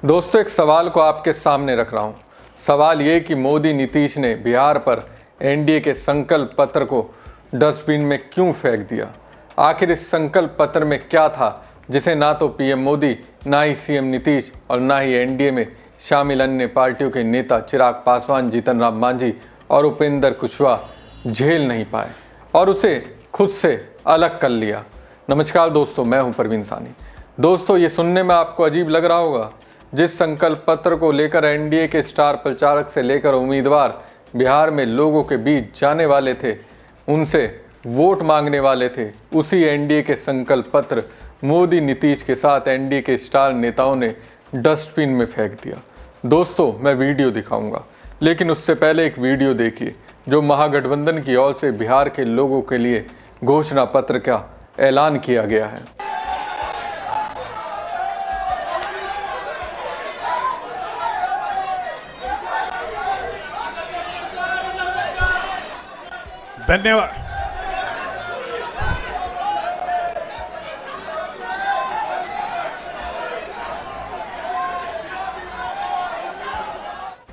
दोस्तों, एक सवाल को आपके सामने रख रहा हूं। सवाल ये कि मोदी नीतीश ने बिहार पर एनडीए के संकल्प पत्र को डस्टबिन में क्यों फेंक दिया। आखिर इस संकल्प पत्र में क्या था जिसे ना तो पीएम मोदी, ना ही सीएम नीतीश और ना ही एनडीए में शामिल अन्य पार्टियों के नेता चिराग पासवान, जीतन राम मांझी और उपेंद्र कुशवाहा झेल नहीं पाए और उसे खुद से अलग कर लिया। नमस्कार दोस्तों, मैं हूं परवीन सानी। दोस्तों, ये सुनने में आपको अजीब लग रहा होगा। जिस संकल्प पत्र को लेकर एनडीए के स्टार प्रचारक से लेकर उम्मीदवार बिहार में लोगों के बीच जाने वाले थे, उनसे वोट मांगने वाले थे, उसी एनडीए के संकल्प पत्र मोदी नीतीश के साथ एनडीए के स्टार नेताओं ने डस्टबिन में फेंक दिया। दोस्तों, मैं वीडियो दिखाऊंगा, लेकिन उससे पहले एक वीडियो देखिए जो महागठबंधन की ओर से बिहार के लोगों के लिए घोषणा पत्र का ऐलान किया गया है। धन्यवाद।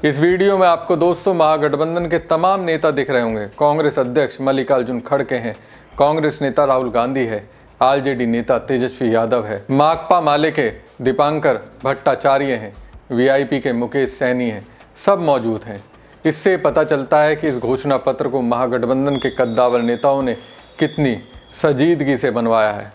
इस वीडियो में आपको दोस्तों महागठबंधन के तमाम नेता दिख रहे होंगे। कांग्रेस अध्यक्ष मल्लिकार्जुन खड़गे हैं, कांग्रेस नेता राहुल गांधी है, आरजेडी नेता तेजस्वी यादव है, माकपा माले के दीपांकर भट्टाचार्य हैं, वीआईपी के मुकेश सैनी हैं, सब मौजूद हैं। इससे पता चलता है कि इस घोषणा पत्र को महागठबंधन के कद्दावर नेताओं ने कितनी संजीदगी से बनवाया है।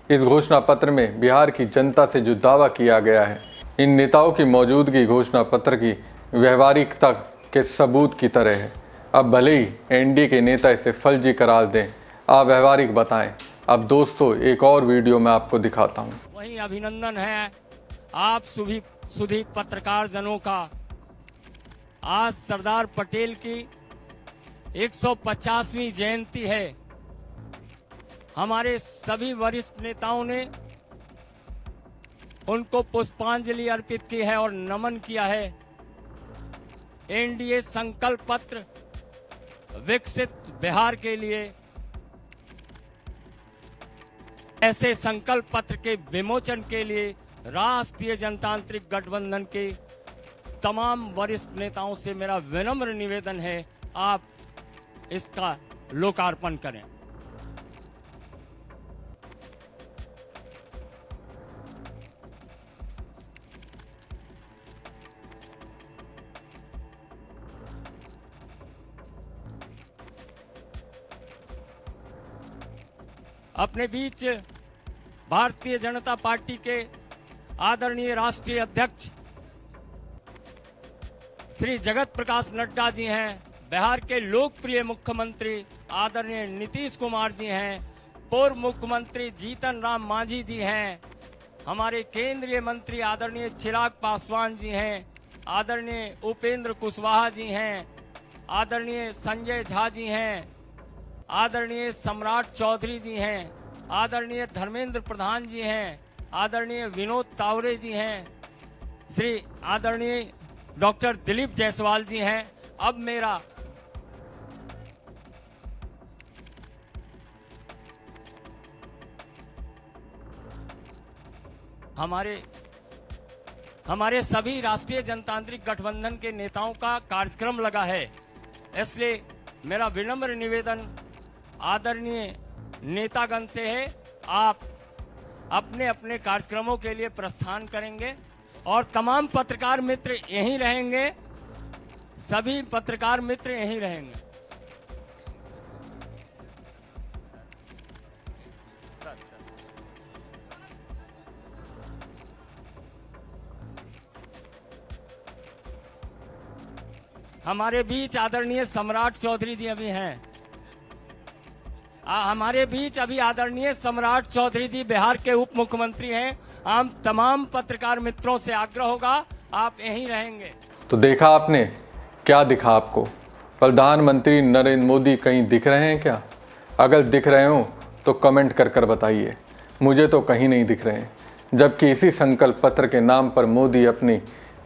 इस घोषणा पत्र में बिहार की जनता से जो दावा किया गया है, इन नेताओं की मौजूदगी घोषणा पत्र की व्यवहारिकता के सबूत की तरह है। अब भले ही एनडीए के नेता इसे फर्जी करार दें, अव्यवहारिक बताएं। अब दोस्तों, एक और वीडियो मैं आपको दिखाता हूँ। वहीं अभिनंदन है आप सुधी पत्रकार जनों का। आज सरदार पटेल की 150वीं जयंती है। हमारे सभी वरिष्ठ नेताओं ने उनको पुष्पांजलि अर्पित की है और नमन किया है। एनडीए संकल्प पत्र विकसित बिहार के लिए, ऐसे संकल्प पत्र के विमोचन के लिए राष्ट्रीय जनतांत्रिक गठबंधन के तमाम वरिष्ठ नेताओं से मेरा विनम्र निवेदन है, आप इसका लोकार्पण करें। अपने बीच भारतीय जनता पार्टी के आदरणीय राष्ट्रीय अध्यक्ष श्री जगत प्रकाश नड्डा जी हैं, बिहार के लोकप्रिय मुख्यमंत्री आदरणीय नीतीश कुमार जी हैं, पूर्व मुख्यमंत्री जीतन राम मांझी जी हैं, हमारे केंद्रीय मंत्री आदरणीय चिराग पासवान जी हैं, आदरणीय उपेंद्र कुशवाहा जी हैं, आदरणीय संजय झा जी हैं, आदरणीय सम्राट चौधरी जी हैं, आदरणीय धर्मेंद्र प्रधान जी हैं, आदरणीय विनोद तावरे जी हैं, श्री आदरणीय डॉक्टर दिलीप जायसवाल जी हैं। अब मेरा हमारे सभी राष्ट्रीय जनतांत्रिक गठबंधन के नेताओं का कार्यक्रम लगा है, इसलिए मेरा विनम्र निवेदन आदरणीय नेतागण से है, आप अपने अपने कार्यक्रमों के लिए प्रस्थान करेंगे और तमाम पत्रकार मित्र यहीं रहेंगे, सभी पत्रकार मित्र यहीं रहेंगे। हमारे बीच आदरणीय सम्राट चौधरी जी अभी हैं। हमारे बीच अभी आदरणीय सम्राट चौधरी जी बिहार के उप मुख्यमंत्री हैं। हम तमाम पत्रकार मित्रों से आग्रह होगा, आप यहीं रहेंगे। तो देखा आपने, क्या दिखा आपको? प्रधानमंत्री नरेंद्र मोदी कहीं दिख रहे हैं क्या? अगर दिख रहे हो तो कमेंट कर कर बताइए। मुझे तो कहीं नहीं दिख रहे हैं। जबकि इसी संकल्प पत्र के नाम पर मोदी अपनी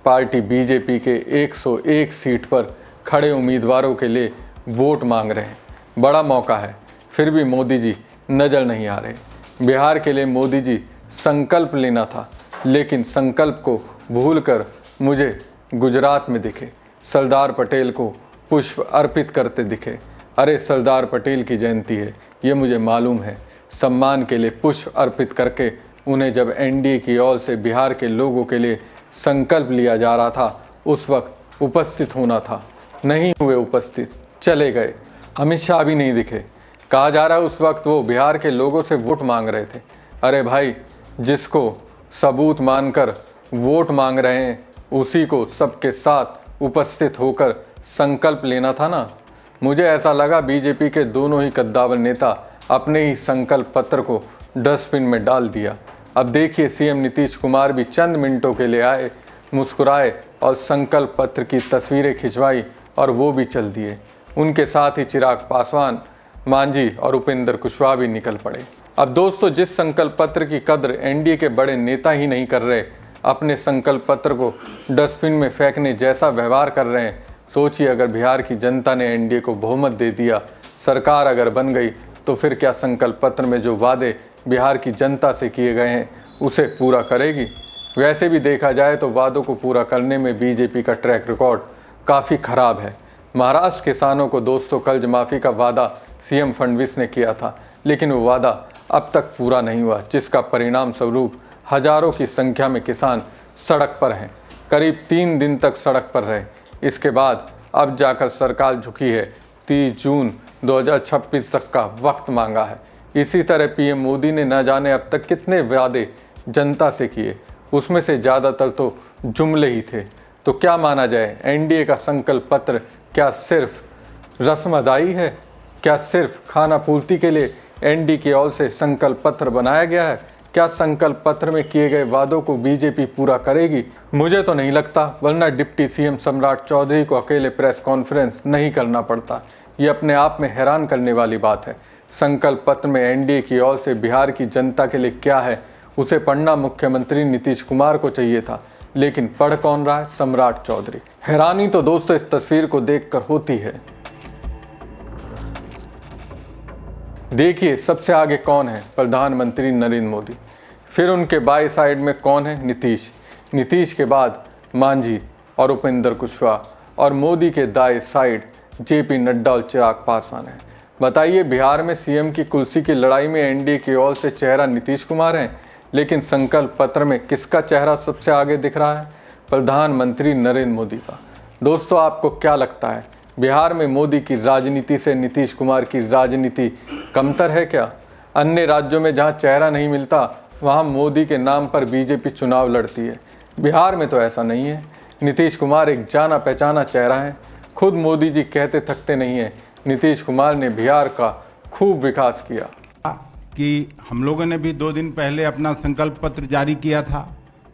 पार्टी बीजेपी के 101 सीट पर खड़े उम्मीदवारों के लिए वोट मांग रहे हैं। बड़ा मौका है, फिर भी मोदी जी नज़र नहीं आ रहे। बिहार के लिए मोदी जी संकल्प लेना था, लेकिन संकल्प को भूलकर मुझे गुजरात में दिखे, सरदार पटेल को पुष्प अर्पित करते दिखे। अरे सरदार पटेल की जयंती है, ये मुझे मालूम है। सम्मान के लिए पुष्प अर्पित करके उन्हें जब एनडीए की ओर से बिहार के लोगों के लिए संकल्प लिया जा रहा था, उस वक्त उपस्थित होना था। नहीं हुए उपस्थित, चले गए। अमित शाह भी नहीं दिखे। कहा जा रहा है उस वक्त वो बिहार के लोगों से वोट मांग रहे थे। अरे भाई, जिसको सबूत मानकर वोट मांग रहे हैं उसी को सबके साथ उपस्थित होकर संकल्प लेना था ना। मुझे ऐसा लगा बीजेपी के दोनों ही कद्दावर नेता अपने ही संकल्प पत्र को डस्टबिन में डाल दिया। अब देखिए, सीएम नीतीश कुमार भी चंद मिनटों के लिए आए, मुस्कुराए और संकल्प पत्र की तस्वीरें खिंचवाई और वो भी चल दिए। उनके साथ ही चिराग पासवान, मांझी और उपेंद्र कुशवाहा भी निकल पड़े। अब दोस्तों, जिस संकल्प पत्र की कद्र एनडीए के बड़े नेता ही नहीं कर रहे, अपने संकल्प पत्र को डस्टबिन में फेंकने जैसा व्यवहार कर रहे हैं, सोचिए अगर बिहार की जनता ने एनडीए को बहुमत दे दिया, सरकार अगर बन गई, तो फिर क्या संकल्प पत्र में जो वादे बिहार की जनता से किए गए हैं उसे पूरा करेगी? वैसे भी देखा जाए तो वादों को पूरा करने में बीजेपी का ट्रैक रिकॉर्ड काफ़ी खराब है। महाराष्ट्र किसानों को दोस्तों कर्ज माफ़ी का वादा सीएम फडणवीस ने किया था, लेकिन वो वादा अब तक पूरा नहीं हुआ, जिसका परिणाम स्वरूप हजारों की संख्या में किसान सड़क पर हैं। करीब 3 दिन तक सड़क पर रहे। इसके बाद अब जाकर सरकार झुकी है। 30 जून 2026 तक का वक्त मांगा है। इसी तरह पीएम मोदी ने न जाने अब तक कितने वादे जनता से किए, उसमें से ज़्यादातर तो जुमले ही थे। तो क्या माना जाए, एनडीए का संकल्प पत्र क्या सिर्फ रस्म अदाई है? क्या सिर्फ खाना पूर्ति के लिए एनडीए की ओर से संकल्प पत्र बनाया गया है? क्या संकल्प पत्र में किए गए वादों को बीजेपी पूरा करेगी? मुझे तो नहीं लगता, वरना डिप्टी सीएम सम्राट चौधरी को अकेले प्रेस कॉन्फ्रेंस नहीं करना पड़ता। ये अपने आप में हैरान करने वाली बात है। संकल्प पत्र में एनडीए की ओर से बिहार की जनता के लिए क्या है, उसे पढ़ना मुख्यमंत्री नीतीश कुमार को चाहिए था, लेकिन पढ़ कौन रहा है? सम्राट चौधरी। हैरानी तो दोस्तों इस तस्वीर को देखकर होती है। देखिए, सबसे आगे कौन है? प्रधानमंत्री नरेंद्र मोदी। फिर उनके बाएं साइड में कौन है? नीतीश। नीतीश के बाद मांझी और उपेंद्र कुशवाहा, और मोदी के दाएं साइड जेपी नड्डा और चिराग पासवान है। बताइए, बिहार में सीएम की कुर्सी की लड़ाई में एनडीए की ओर से चेहरा नीतीश कुमार है, लेकिन संकल्प पत्र में किसका चेहरा सबसे आगे दिख रहा है? प्रधानमंत्री नरेंद्र मोदी का। दोस्तों, आपको क्या लगता है, बिहार में मोदी की राजनीति से नीतीश कुमार की राजनीति कमतर है क्या? अन्य राज्यों में जहां चेहरा नहीं मिलता, वहां मोदी के नाम पर बीजेपी चुनाव लड़ती है। बिहार में तो ऐसा नहीं है। नीतीश कुमार एक जाना पहचाना चेहरा है। खुद मोदी जी कहते थकते नहीं है, नीतीश कुमार ने बिहार का खूब विकास किया। कि हम लोगों ने भी 2 दिन पहले अपना संकल्प पत्र जारी किया था,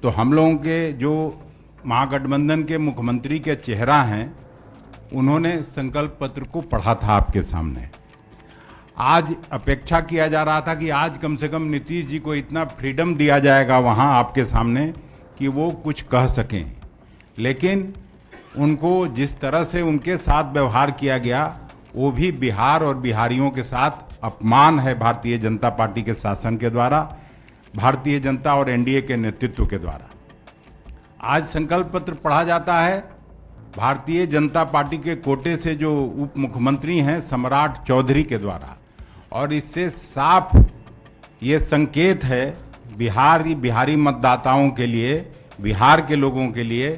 तो हम लोगों के जो महागठबंधन के मुख्यमंत्री के चेहरा हैं, उन्होंने संकल्प पत्र को पढ़ा था आपके सामने। आज अपेक्षा किया जा रहा था कि आज कम से कम नीतीश जी को इतना फ्रीडम दिया जाएगा वहाँ आपके सामने कि वो कुछ कह सकें, लेकिन उनको जिस तरह से उनके साथ व्यवहार किया गया, वो भी बिहार और बिहारियों के साथ अपमान है। भारतीय जनता पार्टी के शासन के द्वारा, भारतीय जनता और एनडीए के नेतृत्व के द्वारा आज संकल्प पत्र पढ़ा जाता है। भारतीय जनता पार्टी के कोटे से जो उप मुख्यमंत्री हैं सम्राट चौधरी के द्वारा, और इससे साफ ये संकेत है बिहारी मतदाताओं के लिए, बिहार के लोगों के लिए,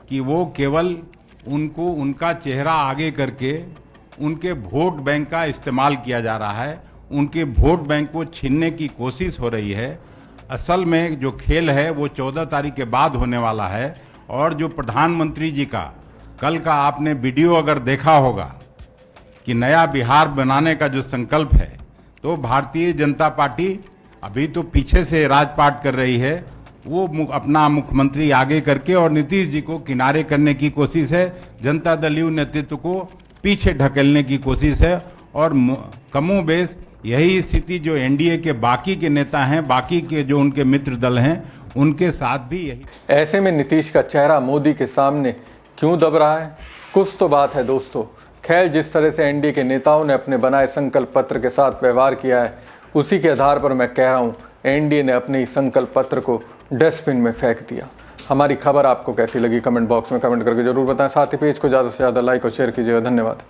कि वो केवल उनको उनका चेहरा आगे करके उनके वोट बैंक का इस्तेमाल किया जा रहा है, उनके वोट बैंक को छीनने की कोशिश हो रही है। असल में जो खेल है वो 14 तारीख के बाद होने वाला है। और जो प्रधानमंत्री जी का कल का आपने वीडियो अगर देखा होगा कि नया बिहार बनाने का जो संकल्प है, तो भारतीय जनता पार्टी अभी तो पीछे से राजपाट कर रही है, वो अपना मुख्यमंत्री आगे करके और नीतीश जी को किनारे करने की कोशिश है, जनता दल यू नेतृत्व को पीछे ढकेलने की कोशिश है। और कमोबेश यही स्थिति जो एनडीए के बाकी के नेता हैं, बाकी के जो उनके मित्र दल हैं, उनके साथ भी यही। ऐसे में नीतीश का चेहरा मोदी के सामने क्यों दब रहा है? कुछ तो बात है दोस्तों। खैर, जिस तरह से एनडीए के नेताओं ने अपने बनाए संकल्प पत्र के साथ व्यवहार किया है, उसी के आधार पर मैं कह रहा हूँ एनडीए ने अपने ही संकल्प पत्र को डस्टबिन में फेंक दिया। हमारी खबर आपको कैसी लगी कमेंट बॉक्स में कमेंट करके जरूर बताएं। साथ ही पेज को ज़्यादा से ज़्यादा लाइक और शेयर कीजिएगा। धन्यवाद।